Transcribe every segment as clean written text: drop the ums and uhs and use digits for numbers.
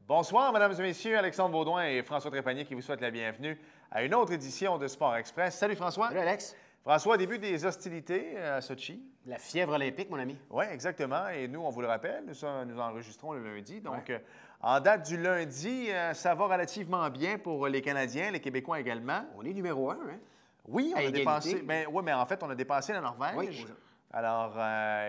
Bonsoir, mesdames et messieurs. Alexandre Baudouin et François Trépanier qui vous souhaitent la bienvenue à une autre édition de Sport Express. Salut François. Salut Alex. François, début des hostilités à Sochi. La fièvre olympique, mon ami. Oui, exactement. Et nous, on vous le rappelle, nous enregistrons le lundi. Donc, en date du lundi, ça va relativement bien pour les Canadiens, les Québécois également. On est numéro 1, hein? Oui, on à a égalité. dépassé. Oui, mais en fait, on a dépassé la Norvège. Oui. Alors,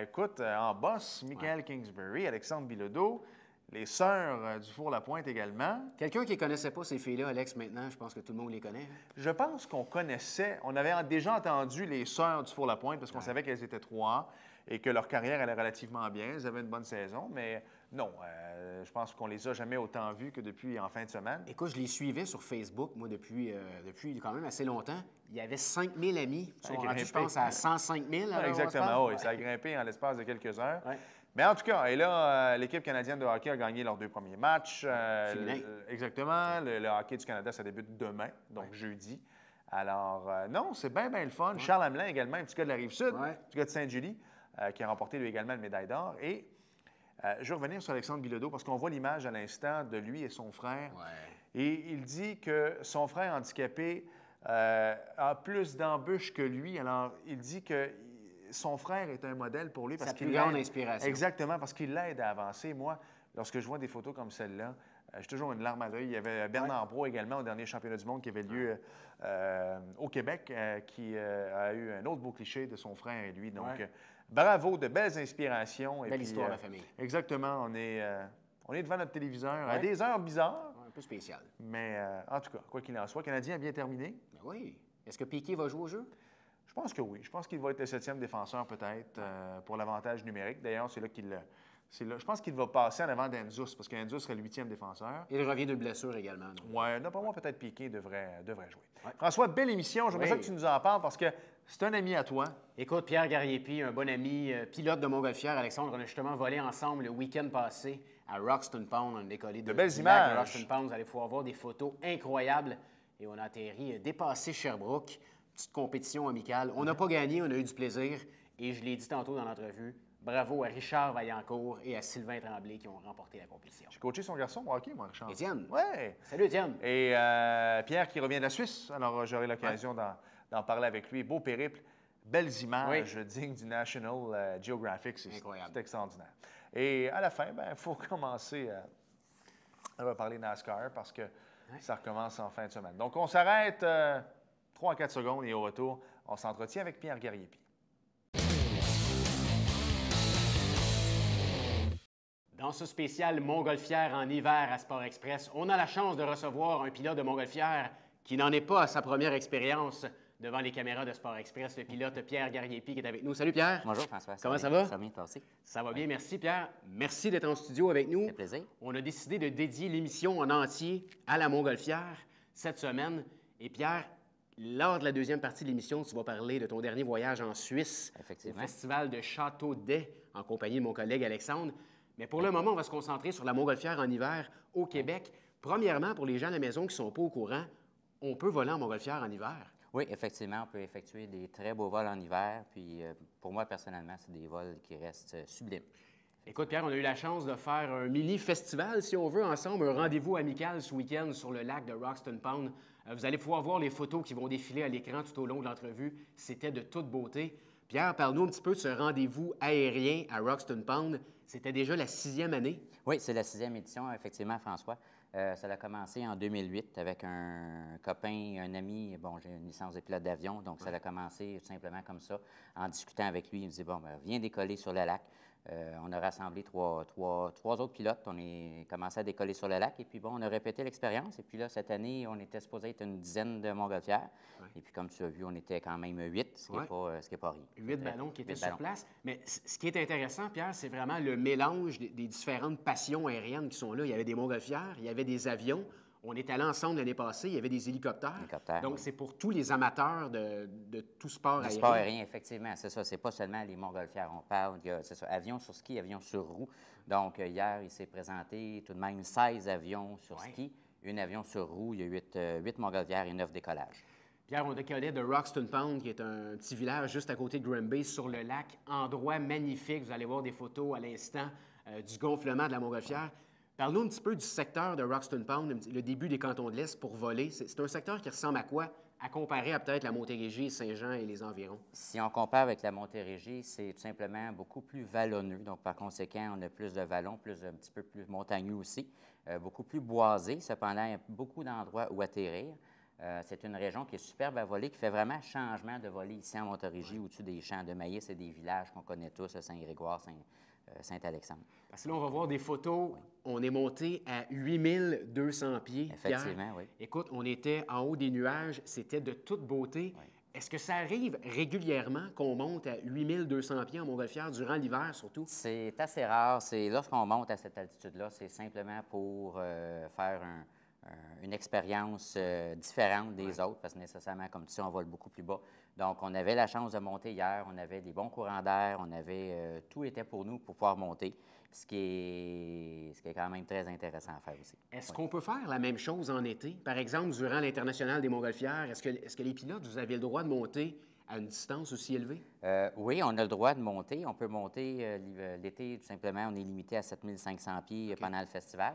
écoute, en boss, Michael Kingsbury, Alexandre Bilodeau, les sœurs du Four-la-Pointe également. Quelqu'un qui ne connaissait pas ces filles-là, Alex, maintenant, je pense que tout le monde les connaît. Je pense qu'on connaissait, on avait déjà entendu les sœurs du Four-la-Pointe parce qu'on savait qu'elles étaient trois et que leur carrière allait relativement bien. Elles avaient une bonne saison, mais non, je pense qu'on les a jamais autant vues que depuis en fin de semaine. Écoute, je les suivais sur Facebook, moi, depuis quand même assez longtemps. Il y avait 5000 amis. Ils sont rendus, je pense, à 105 000. Exactement, oui. Ça a grimpé en l'espace de quelques heures. Ouais. Mais en tout cas, et là, l'équipe canadienne de hockey a gagné leurs 2 premiers matchs. Exactement. Le hockey du Canada, ça débute demain, donc jeudi. Alors, non, c'est bien, bien le fun. Charles Hamelin également, un petit gars de la Rive-Sud, un petit gars de Sainte-Julie, qui a remporté lui également une médaille d'or. Et je vais revenir sur Alexandre Bilodeau parce qu'on voit l'image à l'instant de lui et son frère. Ouais. Et il dit que son frère handicapé a plus d'embûches que lui. Alors, il dit que son frère est un modèle pour lui. Parce sa plus grande inspiration. Exactement, parce qu'il l'aide à avancer. Moi, lorsque je vois des photos comme celle-là, j'ai toujours une larme à l'œil. Il y avait Bernard Brault également au dernier championnat du monde qui avait lieu au Québec, qui a eu un autre beau cliché de son frère et lui. Donc, bravo, de belles inspirations. Belle histoire de la famille. Exactement. On est devant notre téléviseur à des heures bizarres. Un peu spécial. Mais en tout cas, quoi qu'il en soit, le Canadien a bien terminé. Ben oui. Est-ce que Piquet va jouer au jeu? Je pense que oui. Je pense qu'il va être le 7e défenseur peut-être pour l'avantage numérique. D'ailleurs, c'est là qu'il... je pense qu'il va passer en avant d'Enzus, parce qu'Enzus serait le 8e défenseur. Il revient d'une blessure également. Oui, pas moi, peut-être Piqué devrait jouer. Ouais. François, belle émission. J'aimerais ça que tu nous en parles parce que c'est un ami à toi. Écoute, Pierre Garriépi, un bon ami, pilote de Montgolfière. Alexandre, on a justement volé ensemble le week-end passé à Roxton Pond. On a décollé de belles images. De Roxton Pond. Vous allez pouvoir voir des photos incroyables. Et on a atterri, dépassé Sherbrooke. Petite compétition amicale. On n'a pas gagné, on a eu du plaisir. Et je l'ai dit tantôt dans l'entrevue, bravo à Richard Vaillancourt et à Sylvain Tremblay qui ont remporté la compétition. J'ai coaché son garçon au hockey, moi, Richard. Étienne. Oui. Salut, Étienne. Et Pierre qui revient de la Suisse. Alors, j'aurai l'occasion d'en parler avec lui. Beau périple, belles images dignes du National Geographic. C'est extraordinaire. Et à la fin, il faut commencer à parler NASCAR parce que ça recommence en fin de semaine. Donc, on s'arrête 3 à 4 secondes et au retour, on s'entretient avec Pierre Garriépi. Dans ce spécial Montgolfière en hiver à Sport Express, on a la chance de recevoir un pilote de Montgolfière qui n'en est pas à sa première expérience devant les caméras de Sport Express, le pilote Pierre Garriépi qui est avec nous. Salut Pierre. Bonjour François. Comment ça va? Ça va bien, toi aussi. Ça va bien, merci Pierre. Merci d'être en studio avec nous. Ça fait plaisir. On a décidé de dédier l'émission en entier à la Montgolfière cette semaine. Et Pierre, lors de la deuxième partie de l'émission, tu vas parler de ton dernier voyage en Suisse, au festival de Châteaudet, en compagnie de mon collègue Alexandre. Mais pour le moment, on va se concentrer sur la Montgolfière en hiver au Québec. Premièrement, pour les gens à la maison qui ne sont pas au courant, on peut voler en Montgolfière en hiver. Oui, effectivement, on peut effectuer des très beaux vols en hiver. Puis pour moi, personnellement, c'est des vols qui restent sublimes. Écoute, Pierre, on a eu la chance de faire un mini-festival, si on veut, ensemble, un rendez-vous amical ce week-end sur le lac de Roxton Pond. Vous allez pouvoir voir les photos qui vont défiler à l'écran tout au long de l'entrevue. C'était de toute beauté. Pierre, parle-nous un petit peu de ce rendez-vous aérien à Roxton Pond. C'était déjà la 6e année. Oui, c'est la 6e édition, effectivement, François. Ça a commencé en 2008 avec un copain, un ami. Bon, j'ai une licence de pilote d'avion, donc ça a commencé tout simplement comme ça. En discutant avec lui, il me dit, bon, viens décoller sur le lac. On a rassemblé trois autres pilotes. On est commencé à décoller sur le lac. Et puis, bon, on a répété l'expérience. Et puis là, cette année, on était supposé être une dizaine de Montgolfières. Et puis, comme tu as vu, on était quand même 8, ce qui n'est pas rien. 8 ballons qui étaient sur place. Mais ce qui est intéressant, Pierre, c'est vraiment le mélange des différentes passions aériennes qui sont là. Il y avait des Montgolfières, il y avait des avions. On est allé ensemble l'année passée, il y avait des hélicoptères. Donc, c'est pour tous les amateurs de tout sport aérien. Sport aérien, effectivement, c'est ça. C'est pas seulement les Montgolfières. On parle, c'est ça, avions sur ski, avions sur roue. Donc, hier, il s'est présenté tout de même 16 avions sur ski, un avion sur roue. Il y a 8 Montgolfières et 9 décollages. Pierre, on décollait de Roxton Pond, qui est un petit village juste à côté de Granby, sur le lac. Endroit magnifique. Vous allez voir des photos à l'instant du gonflement de la Montgolfière. Parle-nous un petit peu du secteur de Roxton Pound, le début des cantons de l'Est pour voler. C'est un secteur qui ressemble à quoi, à comparer à peut-être la Montérégie, Saint-Jean et les environs? Si on compare avec la Montérégie, c'est tout simplement beaucoup plus vallonneux. Donc, par conséquent, on a plus de vallons, un petit peu plus montagneux aussi, beaucoup plus boisé. Cependant, il y a beaucoup d'endroits où atterrir. C'est une région qui est superbe à voler, qui fait vraiment changement de voler ici en Montérégie, au-dessus des champs de maïs et des villages qu'on connaît tous, Saint-Grégoire, Saint-Alexandre. Parce que là, on va voir des photos. Oui. On est monté à 8200 pieds. Effectivement, Pierre. Oui. Écoute, on était en haut des nuages. C'était de toute beauté. Oui. Est-ce que ça arrive régulièrement qu'on monte à 8200 pieds en Montgolfière, durant l'hiver surtout? C'est assez rare. Lorsqu'on monte à cette altitude-là, c'est simplement pour faire une expérience différente des autres, parce que nécessairement, comme tu sais, on vole beaucoup plus bas. Donc, on avait la chance de monter hier, on avait des bons courants d'air, tout était pour nous pour pouvoir monter, ce qui est quand même très intéressant à faire aussi. Est-ce qu'on peut faire la même chose en été? Par exemple, durant l'International des Montgolfières, est-ce que les pilotes, vous avez le droit de monter à une distance aussi élevée? Oui, on a le droit de monter. On peut monter l'été, tout simplement, on est limité à 7500 pieds pendant le festival.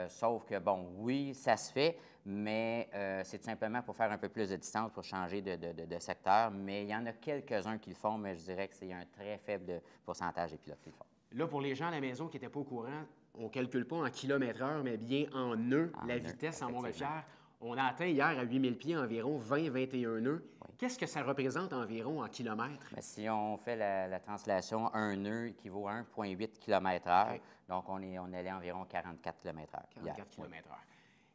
Sauf que, bon, oui, ça se fait, mais c'est tout simplement pour faire un peu plus de distance, pour changer de secteur. Mais il y en a quelques-uns qui le font, mais je dirais que c'est un très faible pourcentage des pilotes qui le font. Là, pour les gens à la maison qui n'étaient pas au courant, on ne calcule pas en kilomètres-heure, mais bien en nœuds, la vitesse en Montgolfière. On a atteint hier à 8000 pieds environ 20-21 nœuds. Oui. Qu'est-ce que ça représente environ en kilomètres? Bien, si on fait la translation, un nœud équivaut à 1,8 km/h. Okay. Donc, on allait environ 44 km/h. 44 km/h.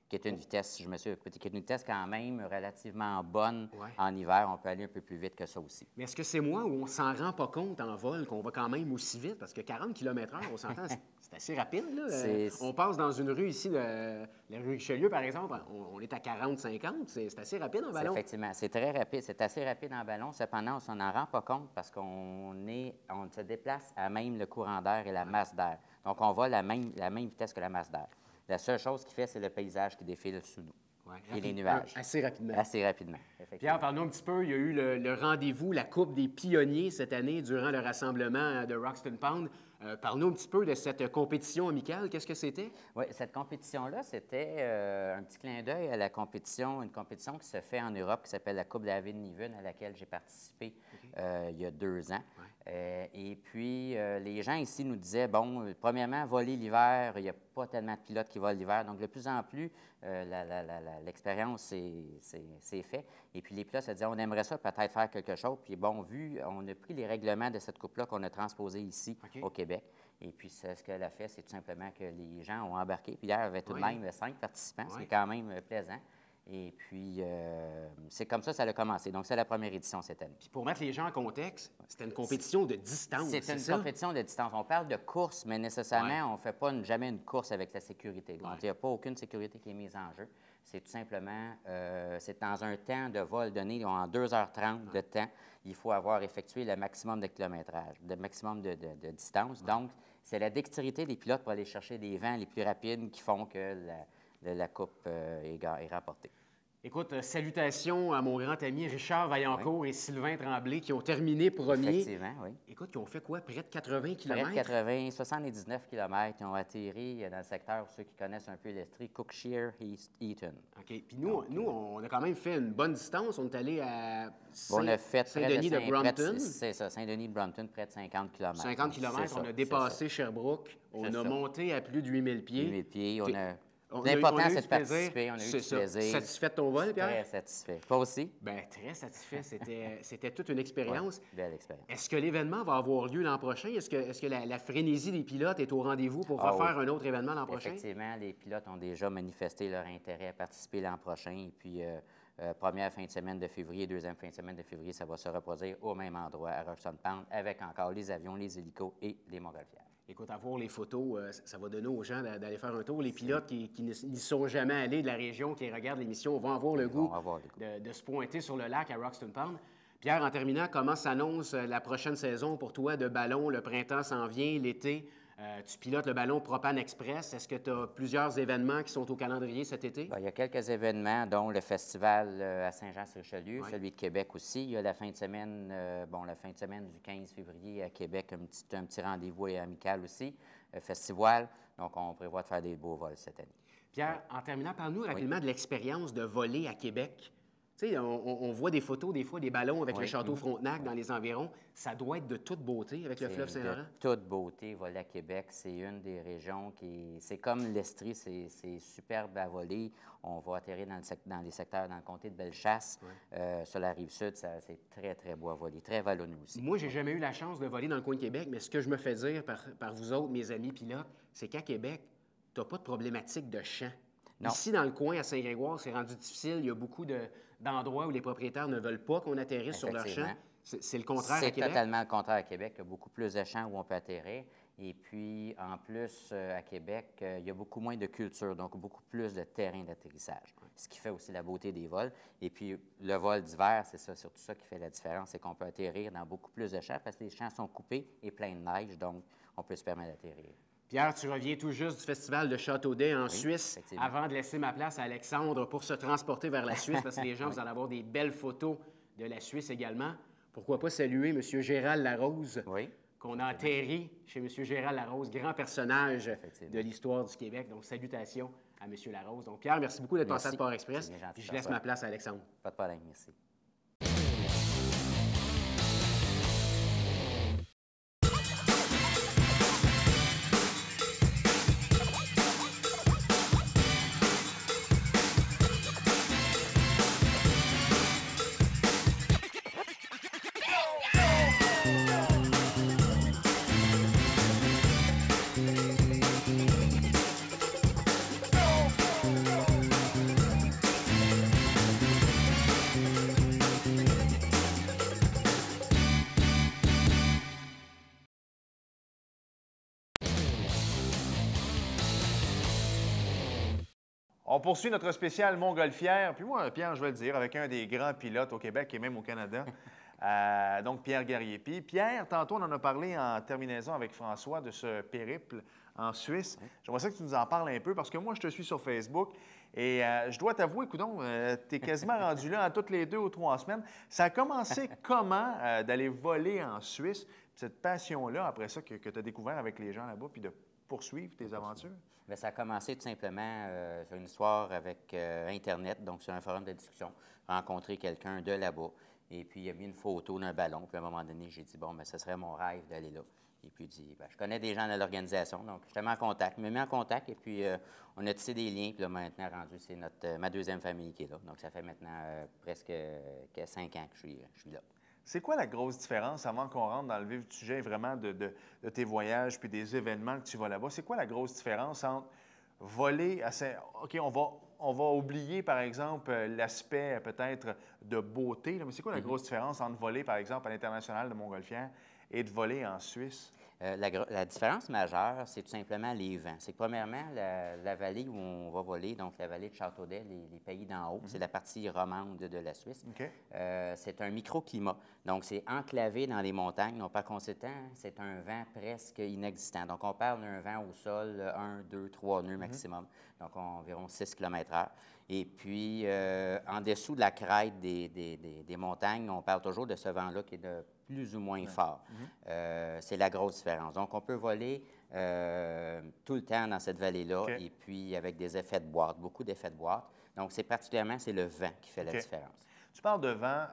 Qui est une vitesse, je me suis écouté, qui est une vitesse quand même relativement bonne. Ouais. En hiver. On peut aller un peu plus vite que ça aussi. Mais est-ce que c'est moi où on ne s'en rend pas compte en vol qu'on va quand même aussi vite? Parce que 40 km/h, on s'entend, c'est assez rapide. Là. On passe dans une rue ici, la rue Richelieu, par exemple, on est à 40-50. C'est assez rapide en ballon. Effectivement, c'est très rapide. C'est assez rapide en ballon. Cependant, on ne s'en rend pas compte parce qu'on se déplace à même le courant d'air et la masse d'air. Donc, on va la même vitesse que la masse d'air. La seule chose qui fait, c'est le paysage qui défile sous nous. Ouais, et les nuages. Assez rapidement. Assez rapidement, effectivement. Pierre, parle-nous un petit peu. Il y a eu le rendez-vous, la Coupe des pionniers cette année durant le rassemblement de Roxton Pound. Parle-nous un petit peu de cette compétition amicale. Qu'est-ce que c'était? Oui, cette compétition-là, c'était un petit clin d'œil à une compétition qui se fait en Europe qui s'appelle la Coupe David Niven, à laquelle j'ai participé il y a 2 ans. Ouais. Et puis, les gens ici nous disaient, bon, premièrement, voler l'hiver, il n'y a pas tellement de pilotes qui volent l'hiver. Donc, de plus en plus, l'expérience, c'est fait. Et puis, les pilotes se disaient, on aimerait ça peut-être faire quelque chose. Puis, bon, on a pris les règlements de cette coupe-là qu'on a transposés ici au Québec. Et puis, ce qu'elle a fait, c'est tout simplement que les gens ont embarqué. Puis, hier, il y avait tout de même 5 participants, ce qui est quand même plaisant. Et puis, c'est comme ça a commencé. Donc, c'est la première édition cette année. Puis, pour mettre les gens en contexte, c'était une compétition de distance, c'est une compétition de distance. On parle de course, mais nécessairement, on ne fait pas jamais une course avec la sécurité. Donc, il n'y a pas aucune sécurité qui est mise en jeu. C'est tout simplement, c'est dans un temps de vol donné, en 2h30 de temps, il faut avoir effectué le maximum de kilométrage, le maximum de distance. Donc, c'est la dextérité des pilotes pour aller chercher des vents les plus rapides qui font que la coupe est remportée. Écoute, salutations à mon grand ami Richard Vaillancourt et Sylvain Tremblay qui ont terminé premiers. Effectivement, oui. Écoute, ils ont fait quoi? Près de 80 km? Près de 80, 79 km. Ils ont atterri dans le secteur, pour ceux qui connaissent un peu l'Estrie, Cookshire, Eaton. OK. Puis nous, on a quand même fait une bonne distance. On est allé à Saint-Denis de Brompton. C'est ça, Saint-Denis de Brompton, près de 50 km. 50 km, on a dépassé Sherbrooke. On a monté à plus de 8000 pieds. 8000 pieds, L'important, c'est de participer. On a eu du plaisir. Satisfait de ton vol, Pierre? Très satisfait. Toi aussi? Bien, très satisfait. C'était toute une expérience. Ouais, belle expérience. Est-ce que l'événement va avoir lieu l'an prochain? Est-ce que la frénésie des pilotes est au rendez-vous pour refaire un autre événement l'an prochain? Effectivement, les pilotes ont déjà manifesté leur intérêt à participer l'an prochain. Et puis, première fin de semaine de février, deuxième fin de semaine de février, ça va se reproduire au même endroit, à Roxton Pound, avec encore les avions, les hélicos et les montgolfières. Écoute, à voir les photos, ça va donner aux gens d'aller faire un tour. Les pilotes qui n'y sont jamais allés de la région, qui regardent l'émission, vont avoir le goût de se pointer sur le lac à Roxton Pound. Pierre, en terminant, comment s'annonce la prochaine saison pour toi de ballon? Le printemps s'en vient, l'été. Tu pilotes le ballon Propane Express. Est-ce que tu as plusieurs événements qui sont au calendrier cet été? Bien, il y a quelques événements, dont le festival à Saint-Jean-sur-Richelieu, celui de Québec aussi. Il y a la fin de semaine, la fin de semaine du 15 février à Québec, un petit rendez-vous amical aussi. festival. Donc, on prévoit de faire des beaux vols cette année. Pierre, en terminant, parle-nous rapidement de l'expérience de voler à Québec. Tu sais, on voit des photos, des fois, des ballons avec le château Frontenac dans les environs. Ça doit être de toute beauté avec le fleuve Saint-Laurent? De toute beauté, voler à Québec, c'est une des régions qui... C'est comme l'Estrie, c'est superbe à voler. On va atterrir dans les secteurs, dans le comté de Bellechasse. Sur la Rive-Sud, c'est très, très beau à voler, très vallonneux aussi. Moi, j'ai jamais eu la chance de voler dans le coin de Québec, mais ce que je me fais dire par vous autres, mes amis pilotes, c'est qu'à Québec, tu n'as pas de problématique de champ. Non. Ici, dans le coin, à Saint-Grégoire, c'est rendu difficile. Il y a beaucoup d'endroits où les propriétaires ne veulent pas qu'on atterrisse sur leur champ. C'est le contraire à Québec? C'est totalement le contraire à Québec. Il y a beaucoup plus de champs où on peut atterrir. Et puis, en plus, à Québec, il y a beaucoup moins de culture, donc beaucoup plus de terrain d'atterrissage, ce qui fait aussi la beauté des vols. Et puis, le vol d'hiver, c'est ça, surtout ça qui fait la différence, c'est qu'on peut atterrir dans beaucoup plus de champs parce que les champs sont coupés et pleins de neige, donc on peut se permettre d'atterrir. Pierre, tu reviens tout juste du festival de Châteaudet en Suisse, avant de laisser ma place à Alexandre pour se transporter vers la Suisse, parce que les gens, vous allez avoir des belles photos de la Suisse également. Pourquoi pas saluer M. Gérald Larose, qu'on a atterri chez M. Gérald Larose, grand personnage de l'histoire du Québec. Donc, salutations à M. Larose. Donc, Pierre, merci beaucoup d'être passé à Sport Express. Puis je laisse ma place à Alexandre. Pas de problème, merci. On poursuit notre spécial Montgolfière. Puis moi, Pierre, je vais le dire, avec un des grands pilotes au Québec et même au Canada, donc Pierre Guerrier. Puis Pierre, tantôt, on en a parlé en terminaison avec François de ce périple en Suisse. J'aimerais ça que tu nous en parles un peu parce que moi, je te suis sur Facebook et je dois t'avouer, coudonc, tu es quasiment rendu là en toutes les 2 ou 3 semaines. Ça a commencé comment d'aller voler en Suisse? Cette passion-là, après ça, que tu as découvert avec les gens là-bas, puis de poursuivre tes aventures? Bien, ça a commencé tout simplement sur une histoire avec Internet, donc sur un forum de discussion, rencontrer quelqu'un de là-bas. Et puis, il a mis une photo d'un ballon. Puis, à un moment donné, j'ai dit, bon, bien, ce serait mon rêve d'aller là. Et puis, il dit, bien, je connais des gens de l'organisation, donc je te mets en contact. Il m'a mis en contact et puis on a tissé des liens. Puis là, maintenant, rendu, c'est ma deuxième famille qui est là. Donc, ça fait maintenant presque 5 ans que je suis là. C'est quoi la grosse différence, avant qu'on rentre dans le vif du sujet vraiment de tes voyages puis des événements que tu vas là-bas? C'est quoi la grosse différence entre voler à OK, on va oublier, par exemple, l'aspect peut-être de beauté, là, mais c'est quoi la grosse différence entre voler, par exemple, à l'International de Montgolfière et de voler en Suisse? La différence majeure, c'est tout simplement les vents. C'est que, premièrement, la vallée où on va voler, donc la vallée de Châteaudet, les pays d'en haut, c'est la partie romande de la Suisse. C'est un microclimat. Donc, c'est enclavé dans les montagnes. Donc, par conséquent, c'est un vent presque inexistant. Donc, on parle d'un vent au sol, 1, 2, 3 nœuds maximum. Donc, environ 6 km/h. Et puis, en dessous de la crête des montagnes, on parle toujours de ce vent-là qui est de plus ou moins fort. C'est la grosse différence. Donc, on peut voler tout le temps dans cette vallée-là et puis avec des effets de boîte, beaucoup d'effets de boîte. Donc, c'est particulièrement le vent qui fait la différence. Tu parles de vent.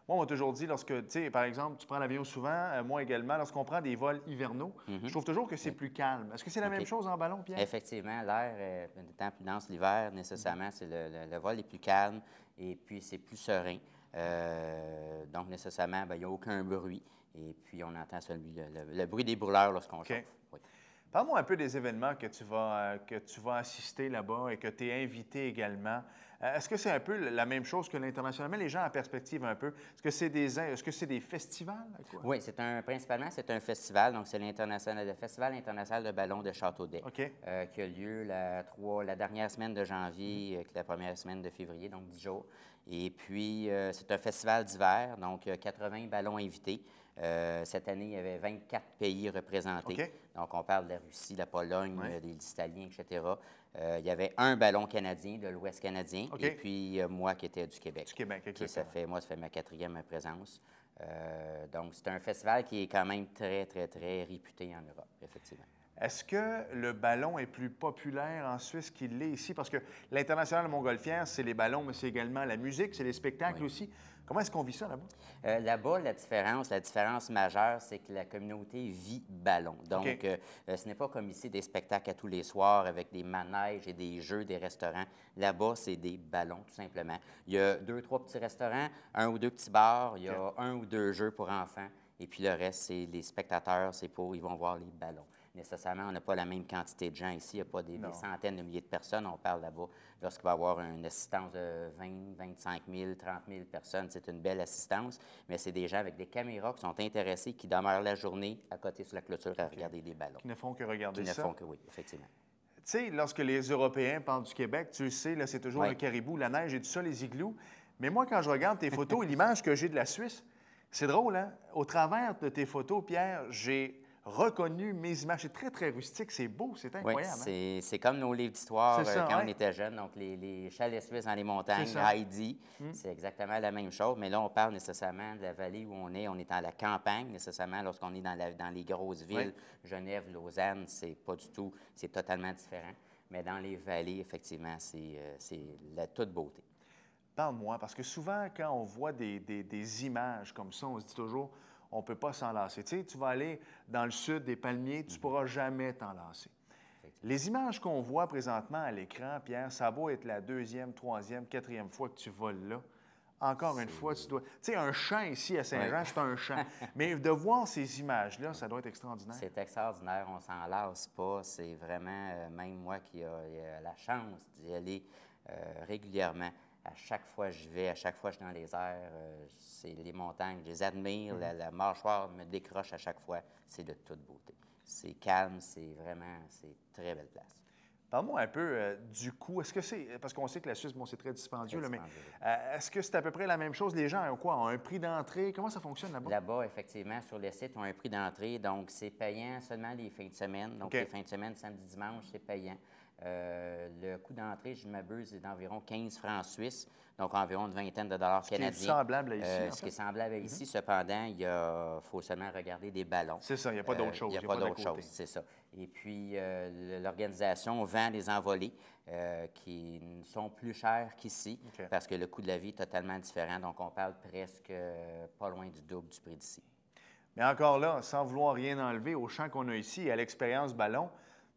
Moi, on m'a toujours dit, lorsque, tu sais, par exemple, tu prends l'avion souvent, moi également, lorsqu'on prend des vols hivernaux, je trouve toujours que c'est plus calme. Est-ce que c'est la même chose en ballon, Pierre? Effectivement, l'air étant plus dense l'hiver, nécessairement, c'est le vol est plus calme et puis c'est plus serein. Donc, nécessairement, il n'y a aucun bruit. Et puis, on entend le bruit des brûleurs lorsqu'on chauffe. Oui. Parle-moi un peu des événements que tu vas assister là-bas et que tu es invité également. Est-ce que c'est un peu la même chose que l'International? Mais les gens en perspective un peu. Est-ce que c'est des festivals? Quoi? Oui, principalement, c'est un festival. Donc, c'est le Festival international de ballon de Châteaudet qui a lieu la dernière semaine de janvier avec la première semaine de février, donc 10 jours. Et puis, c'est un festival d'hiver, donc 80 ballons invités. Cette année, il y avait 24 pays représentés. Donc, on parle de la Russie, la Pologne, des Italiens, etc. Il y avait un ballon canadien de l'Ouest canadien et puis moi qui étais du Québec. Du Québec, exactement. Ça fait ma 4e présence. Donc, c'est un festival qui est quand même très, très, très réputé en Europe, effectivement. Est-ce que le ballon est plus populaire en Suisse qu'il l'est ici? Parce que l'International montgolfière, c'est les ballons, mais c'est également la musique, c'est les spectacles aussi. Comment est-ce qu'on vit ça là-bas? Là-bas, la différence majeure, c'est que la communauté vit ballon. Donc, ce n'est pas comme ici des spectacles à tous les soirs avec des manèges et des jeux, des restaurants. Là-bas, c'est des ballons, tout simplement. Il y a 2, 3 petits restaurants, 1 ou 2 petits bars, il y a 1 ou 2 jeux pour enfants. Et puis le reste, c'est les spectateurs, ils vont voir les ballons. Nécessairement, on n'a pas la même quantité de gens ici. Il n'y a pas des centaines de milliers de personnes. On parle là-bas. Lorsqu'il va y avoir une assistance de 20, 25 000, 30 000 personnes, c'est une belle assistance. Mais c'est des gens avec des caméras qui sont intéressés, qui demeurent la journée à côté sur la clôture à regarder des ballons. Qui ne font que regarder ça. Qui ne font que, oui, effectivement. Tu sais, lorsque les Européens parlent du Québec, tu le sais, là, c'est toujours le caribou, la neige et tout ça, les igloos. Mais moi, quand je regarde tes photos et l'image que j'ai de la Suisse, c'est drôle, hein? Au travers de tes photos, Pierre, j'ai reconnu mes images. C'est très, très rustique. C'est beau, c'est incroyable. Oui, c'est comme nos livres d'histoire quand on était jeunes. Donc, les chalets suisses dans les montagnes, Heidi, c'est exactement la même chose. Mais là, on parle nécessairement de la vallée où on est. On est dans la campagne, nécessairement. Lorsqu'on est dans les grosses villes, Genève, Lausanne, c'est pas du tout, c'est totalement différent. Mais dans les vallées, effectivement, c'est la toute beauté. Parle-moi, parce que souvent, quand on voit des images comme ça, on se dit toujours, on ne peut pas s'en lasser. Tu sais, tu vas aller dans le sud des palmiers, tu ne pourras jamais t'en lasser. Les images qu'on voit présentement à l'écran, Pierre, ça va être la 2e, 3e, 4e fois que tu voles là. Encore une fois, tu dois... Tu sais, un champ ici à Saint-Jean, c'est un champ. Mais de voir ces images-là, ça doit être extraordinaire. C'est extraordinaire, on s'en lasse pas. C'est vraiment, même moi qui ai la chance d'y aller régulièrement. À chaque fois que j'y vais, à chaque fois que je suis dans les airs, c'est les montagnes, je les admire, la mâchoire me décroche à chaque fois. C'est de toute beauté. C'est calme, c'est très belle place. Parle-moi un peu du coût. Est-ce que c'est... Parce qu'on sait que la Suisse, bon, c'est très dispendieux, là, mais est-ce que c'est à peu près la même chose? Les gens ont quoi? Ont un prix d'entrée? Comment ça fonctionne là-bas? Là-bas, effectivement, sur le site, on a un prix d'entrée. Donc, c'est payant seulement les fins de semaine. Donc, les fins de semaine, samedi, dimanche, c'est payant. Le coût d'entrée, je m'abuse, est d'environ 15 francs suisses, donc environ une vingtaine de dollars canadiens. Ce qui est semblable à ici, Ce qui est semblable à ici. Cependant, il faut seulement regarder des ballons. C'est ça, il n'y a pas d'autre chose. Il n'y a pas d'autre chose, c'est ça. Et puis, l'organisation vend des envolées qui sont plus chères qu'ici parce que le coût de la vie est totalement différent. Donc, on parle presque pas loin du double du prix d'ici. Mais encore là, sans vouloir rien enlever au champ qu'on a ici et à l'expérience ballon,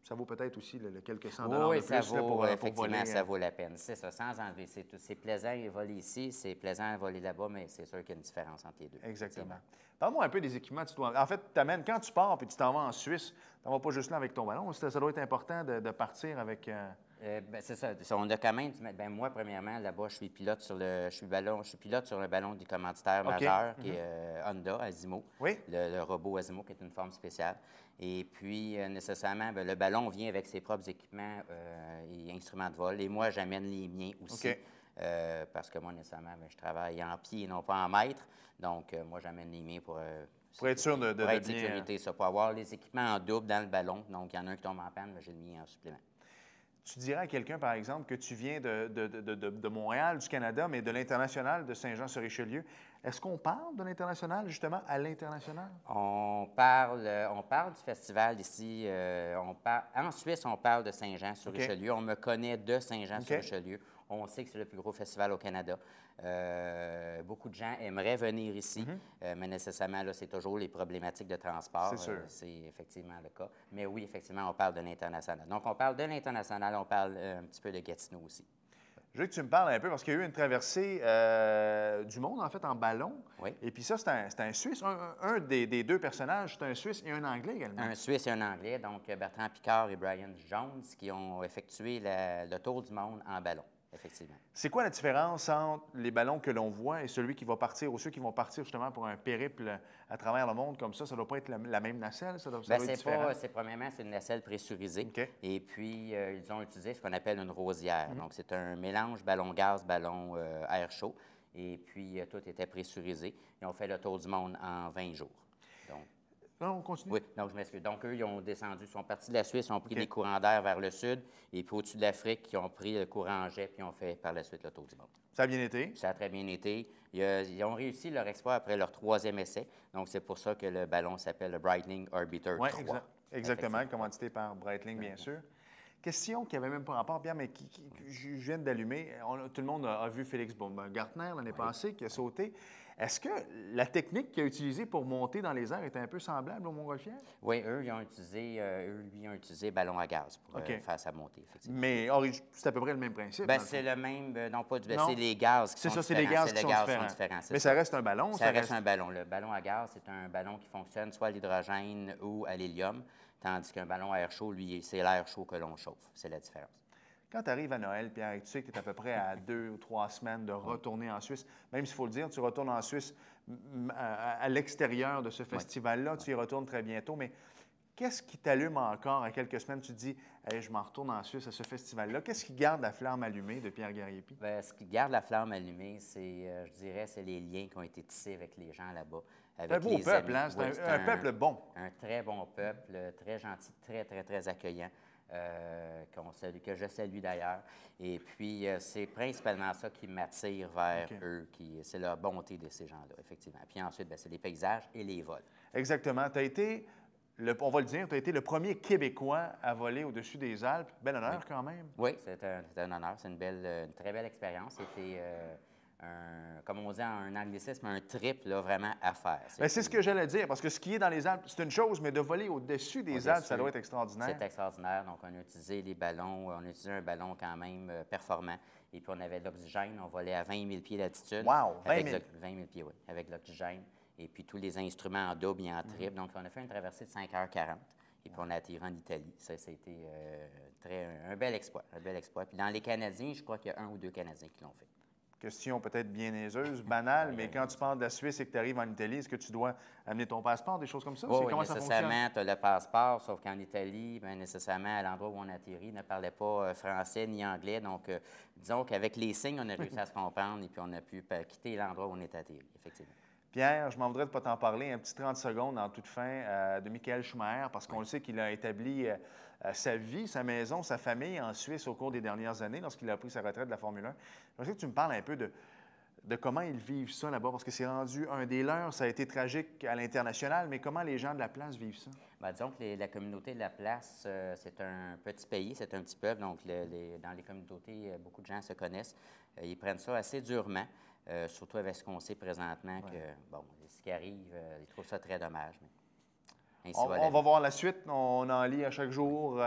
ça vaut peut-être aussi quelques cent dollars de plus ça vaut, pour effectivement, voler. Ça vaut la peine. C'est ça, sans enlever. C'est plaisant de voler ici, c'est plaisant de voler là-bas, mais c'est sûr qu'il y a une différence entre les deux. Exactement. Parle-moi un peu des équipements que tu dois... En fait, quand tu pars et tu t'en vas en Suisse, tu n'en vas pas juste là avec ton ballon. Ça doit être important de partir avec... c'est ça. On a quand même... moi, premièrement, là-bas, je suis pilote sur le ballon du commanditaire majeur, qui est Honda, Asimo. Oui. Le robot Asimo, qui est une forme spéciale. Et puis, nécessairement, le ballon vient avec ses propres équipements et instruments de vol. Et moi, j'amène les miens aussi. Parce que moi, nécessairement, je travaille en pied et non pas en mètre. Donc, moi, j'amène les miens pour être sûr de être sécurité, ça. Pour avoir les équipements en double dans le ballon. Donc, il y en a un qui tombe en panne, mais j'ai le mien en supplément. Tu dirais à quelqu'un, par exemple, que tu viens de Montréal, du Canada, mais de l'International de Saint-Jean-sur-Richelieu. Est-ce qu'on parle de l'International, justement, à l'International? On parle du festival ici. En Suisse, on parle de Saint-Jean-sur-Richelieu. On me connaît de Saint-Jean-sur-Richelieu. On sait que c'est le plus gros festival au Canada. Beaucoup de gens aimeraient venir ici, mais nécessairement, là, c'est toujours les problématiques de transport. C'est sûr. C'est effectivement le cas. Mais oui, effectivement, on parle de l'International. Donc, on parle de l'International, on parle un petit peu de Gatineau aussi. Je veux que tu me parles un peu, parce qu'il y a eu une traversée du monde, en fait, en ballon. Oui. Et puis ça, c'est un Suisse. Un des deux personnages, c'est un Suisse et un Anglais également. Un Suisse et un Anglais, donc Bertrand Piccard et Brian Jones, qui ont effectué le tour du monde en ballon. Effectivement. C'est quoi la différence entre les ballons que l'on voit et celui qui va partir, ou ceux qui vont partir justement pour un périple à travers le monde comme ça? Ça ne doit pas être la même nacelle? Ça doit être différent? Premièrement, c'est une nacelle pressurisée. Okay. Et puis, ils ont utilisé ce qu'on appelle une rosière. Donc, c'est un mélange ballon-gaz, ballon-air chaud. Et puis, tout était pressurisé. Ils ont fait le tour du monde en 20 jours. Donc, non, on continue. Oui, donc je m'excuse. Donc, eux, ils ont descendu, ils sont partis de la Suisse, ils ont pris des courants d'air vers le sud, et puis au-dessus de l'Afrique, ils ont pris le courant en jet, puis ils ont fait par la suite le tour du monde. Ça a bien été? Ça a très bien été. Ils ont réussi leur exploit après leur 3e essai, donc c'est pour ça que le ballon s'appelle le Brightening Orbiter 3. Exact. Exactement, commandité par Breitling, bien sûr. Question qui n'avait même pas rapport, Pierre, mais que je viens d'allumer. Tout le monde a vu Félix Baumgartner l'année passée qui a sauté. Est-ce que la technique qu'il a utilisée pour monter dans les airs était un peu semblable au Montgolfière? Oui, eux, ils ont utilisé ballon à gaz pour faire sa montée, effectivement. Mais c'est à peu près le même principe. Bien, c'est le même, non pas c'est les gaz qui sont différents. C'est ça, c'est les gaz qui sont différents. Mais ça reste un ballon? Ça reste un ballon. Le ballon à gaz, c'est un ballon qui fonctionne soit à l'hydrogène ou à l'hélium, tandis qu'un ballon à air chaud, lui, c'est l'air chaud que l'on chauffe. C'est la différence. Quand tu arrives à Noël, Pierre, et tu sais que tu es à peu près à 2 ou 3 semaines de retourner en Suisse, même s'il faut le dire, tu retournes en Suisse à l'extérieur de ce festival-là, tu y retournes très bientôt, mais qu'est-ce qui t'allume encore à quelques semaines? Tu te dis, hey, je m'en retourne en Suisse à ce festival-là. Qu'est-ce qui garde la flamme allumée de Pierre Gariepi? Bien, ce qui garde la flamme allumée, c'est, je dirais, c'est les liens qui ont été tissés avec les gens là-bas. C'est un beau peuple, hein? C'est un peuple bon. Un très bon peuple, très gentil, très, très, très accueillant. Que je salue d'ailleurs. Et puis, c'est principalement ça qui m'attire vers eux, c'est la bonté de ces gens-là, effectivement. Puis ensuite, bien, c'est les paysages et les vols. Exactement. Tu as été, on va le dire, tu as été le premier Québécois à voler au-dessus des Alpes. Bel honneur quand même. Oui, c'est un honneur. C'est une très belle expérience. C'était, comme on dit en anglicisme, un trip là, vraiment à faire. C'est ce que j'allais dire, parce que skier dans les Alpes, c'est une chose, mais de voler au-dessus des Alpes, ça doit être extraordinaire. C'est extraordinaire. Donc, on a utilisé les ballons. On a utilisé un ballon quand même performant. Et puis, on avait de l'oxygène. On volait à 20 000 pieds d'altitude. Wow! 20 000 pieds, oui, avec l'oxygène. Et puis, tous les instruments en double et en triple. Donc, on a fait une traversée de 5h40. Et puis, on a atterri en Italie. Ça a été un bel exploit. Un bel exploit. Puis, dans les Canadiens, je crois qu'il y a 1 ou 2 Canadiens qui l'ont fait. Question peut-être bien niaiseuse, banale, mais quand tu pars de la Suisse et que tu arrives en Italie, est-ce que tu dois amener ton passeport, des choses comme ça? Oui, nécessairement, tu as le passeport, sauf qu'en Italie, bien, nécessairement, à l'endroit où on atterrit, ne parlait pas français ni anglais. Donc, disons qu'avec les signes, on a réussi à se comprendre et puis on a pu quitter l'endroit où on est atterri, effectivement. Pierre, je m'en voudrais de ne pas t'en parler. Un petit 30 secondes en toute fin de Michael Schumacher, parce qu'on le sait qu'il a établi sa vie, sa maison, sa famille en Suisse au cours des dernières années, lorsqu'il a pris sa retraite de la Formule 1. Je sais que tu me parles un peu de comment ils vivent ça là-bas, parce que c'est rendu un des leurs. Ça a été tragique à l'international, mais comment les gens de la place vivent ça? Bien, disons que la communauté de la place, c'est un petit pays, c'est un petit peuple. Donc, dans les communautés, beaucoup de gens se connaissent. Ils prennent ça assez durement. Surtout avec ce qu'on sait présentement, que, bon, ce qui arrive, ils trouvent ça très dommage. Mais on va voir la suite. On en lit à chaque jour.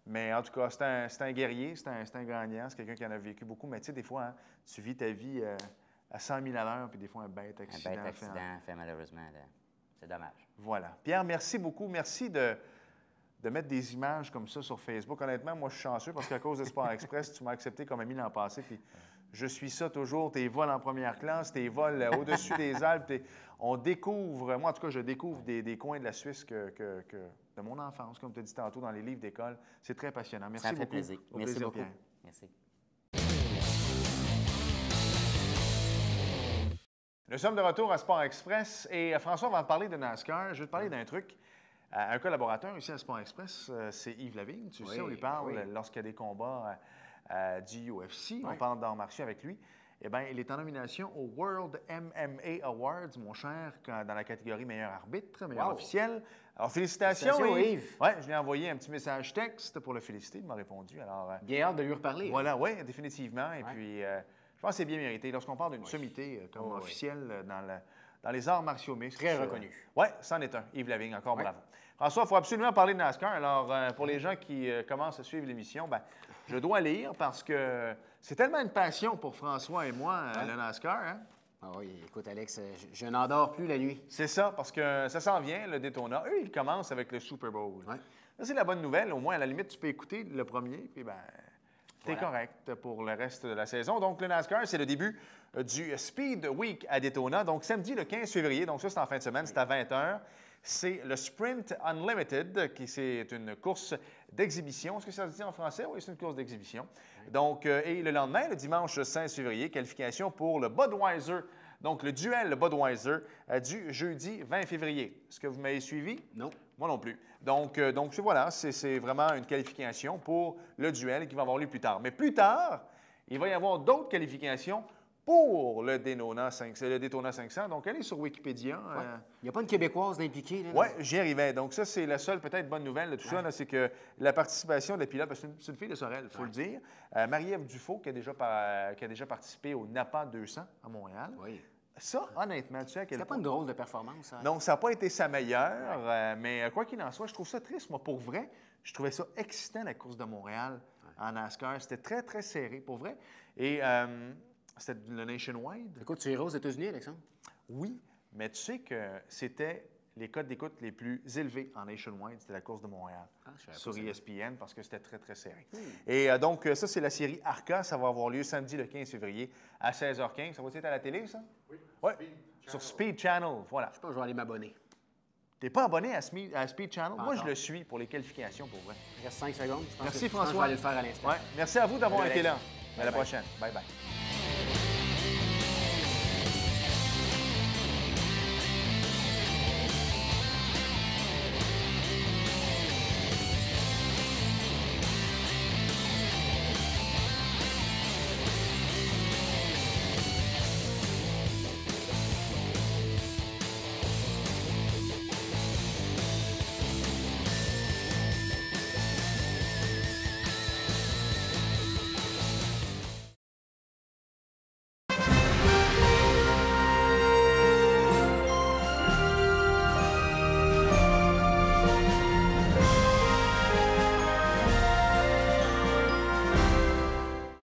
Mais en tout cas, c'est un guerrier, c'est un gagnant, c'est quelqu'un qui en a vécu beaucoup. Mais tu sais, des fois, hein, tu vis ta vie à 100 000 à l'heure, puis des fois, un bête accident. Un bête accident fait malheureusement, c'est dommage. Voilà. Pierre, merci beaucoup. Merci de mettre des images comme ça sur Facebook. Honnêtement, moi, je suis chanceux parce qu'à cause de Sport Express, tu m'as accepté comme ami l'an passé. Puis je suis ça toujours. Tes vols en première classe, tes vols au-dessus des Alpes. On découvre, moi en tout cas, je découvre des coins de la Suisse de mon enfance, comme tu as dit tantôt, dans les livres d'école. C'est très passionnant. Merci beaucoup. Ça fait plaisir. Merci beaucoup. Pierre. Merci. Nous sommes de retour à Sport Express et François va parler de NASCAR. Je vais te parler d'un truc. Un collaborateur ici à Sport Express, c'est Yves Lavigne. Tu sais, on lui parle lorsqu'il y a des combats du UFC. On parle d'arts martiaux avec lui. Eh bien, il est en nomination au World MMA Awards, mon cher, dans la catégorie meilleur arbitre, meilleur officiel. Alors, félicitations, Yves. Oui, je lui ai envoyé un petit message texte pour le féliciter. Il m'a répondu. Alors, bien hâte de lui reparler. Voilà, oui, définitivement. Et puis, je pense que c'est bien mérité. Lorsqu'on parle d'une sommité comme officielle dans les arts martiaux mixtes. Très reconnu. Oui, c'en est un. Yves Lavigne, encore bravo. François, il faut absolument parler de NASCAR. Alors, pour les gens qui commencent à suivre l'émission, bien, je dois lire parce que c'est tellement une passion pour François et moi, le NASCAR. Hein? Ah oui, écoute, Alex, je n'en dors plus la nuit. C'est ça, parce que ça s'en vient, le Daytona. Eux, ils commencent avec le Super Bowl. Ouais. Ça, c'est la bonne nouvelle. Au moins, à la limite, tu peux écouter le premier, puis bien, t'es correct pour le reste de la saison. Donc, le NASCAR, c'est le début du Speed Week à Daytona. Donc, samedi, le 15 février. Donc, ça, c'est en fin de semaine. C'est à 20h. C'est le Sprint Unlimited, qui c'est une course d'exhibition. Est-ce que ça se dit en français? Oui, c'est une course d'exhibition. Donc, et le lendemain, le dimanche 16 février, qualification pour le Budweiser. Donc, le duel Budweiser du jeudi 20 février. Est-ce que vous m'avez suivi? Non. Moi non plus. Donc voilà, c'est vraiment une qualification pour le duel qui va avoir lieu plus tard. Mais plus tard, il va y avoir d'autres qualifications pour le Daytona 500. Donc, allez sur Wikipédia. Il n'y a pas une Québécoise impliquée. Oui, j'y arrivais. Donc, ça, c'est la seule peut-être bonne nouvelle de tout ça, c'est que la participation des pilotes, c'est une fille de Sorel, il faut le dire. Marie-Ève Dufault, qui a déjà participé au Napa 200 à Montréal. Oui. Ça, honnêtement, tu sais à quel point... C'était pas une drôle de performance, ça. Non, ça n'a pas été sa meilleure, mais quoi qu'il en soit, je trouve ça triste. Moi, pour vrai, je trouvais ça excitant, la course de Montréal en NASCAR. C'était très, très serré, pour vrai. Et c'était le Nationwide. Écoute, tu irais aux États-Unis, Alexandre? Oui, mais tu sais que c'était les codes d'écoute les plus élevés en Nationwide. C'était la course de Montréal sur ESPN parce que c'était très, très serré. Et donc, ça, c'est la série ARCA. Ça va avoir lieu samedi le 15 février à 16h15. Ça va être à la télé, ça? Oui. Ouais. Sur Speed Channel, voilà. Je pense que je vais aller m'abonner. T'es pas abonné à Speed Channel? Moi, je le suis pour les qualifications, pour vrai. Il reste 5 secondes. Merci, François. Je vais aller le faire à l'instant. Ouais. Merci à vous d'avoir été là. À la prochaine. Bye-bye.